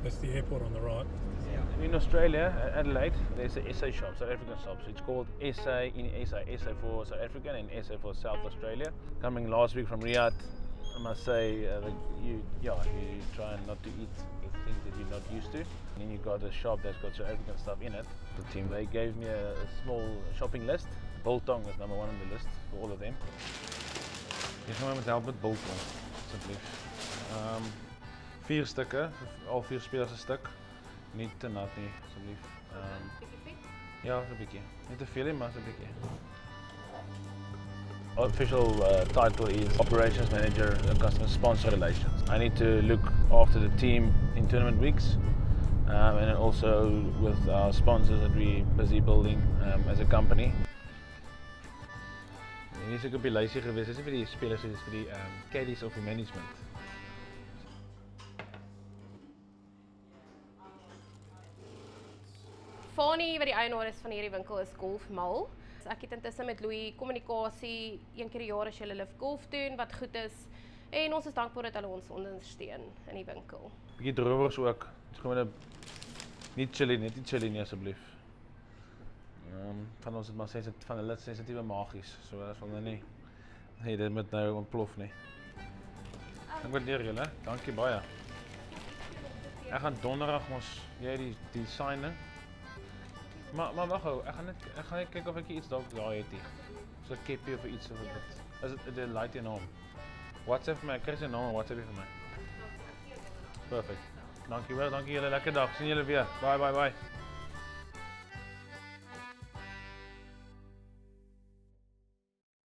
That's the airport on the right. In Australia, Adelaide, there's a SA shop, South African shop. So it's called SA in SA for South Africa and SA for South Australia. Coming last week from Riyadh, I must say you try not to eat the things that you're not used to. And then you got a shop that's got South African stuff in it. The team, they gave me a small shopping list. Biltong is number 1 on the list for all of them. Jy gaan my met help met biltong, asseblief. 4 stukke, al 4 spelers 'n stuk. Niet te nat nie, asseblief. Ja, so 'n bietjie. Nie te veel nie, maar so 'n bietjie. Official title is Operations Manager and Customer Sponsor Relations. I need to look after the team in tournament weeks and also with our sponsors that we're busy building as a company. Hier is ek op die lysie gewees, dis nie vir die spelers, dis vir die caddies of die management. Fani, wat die eienaar is van hierdie winkel, is Golfmal. Ek het intussen met Louis kommunikasie, 1 keer per jaar as jy hulle golf doen, wat goed is. En ons is dankbaar dat hulle ons ondersteun in die winkel. Bietjie drowers ook. Dis gewoon nie chili nie asseblief. Van ons het maar van hulle sensitiewe magies, so as hulle nie dit moet nou ontplof nie. Ek waardeer julle, dankie baie. Ek gaan donderdag ons die sign. Maar wag gou, ek gaan net kyk of ek iets dalk daar het hier. So 'n keppie of iets of dit. Is dit 'n light naam? WhatsApp vir my, kry sy naam en WhatsApp vir my. Perfect. Dankie wel, dankie julle, lekker dag. Sien julle weer. Bye.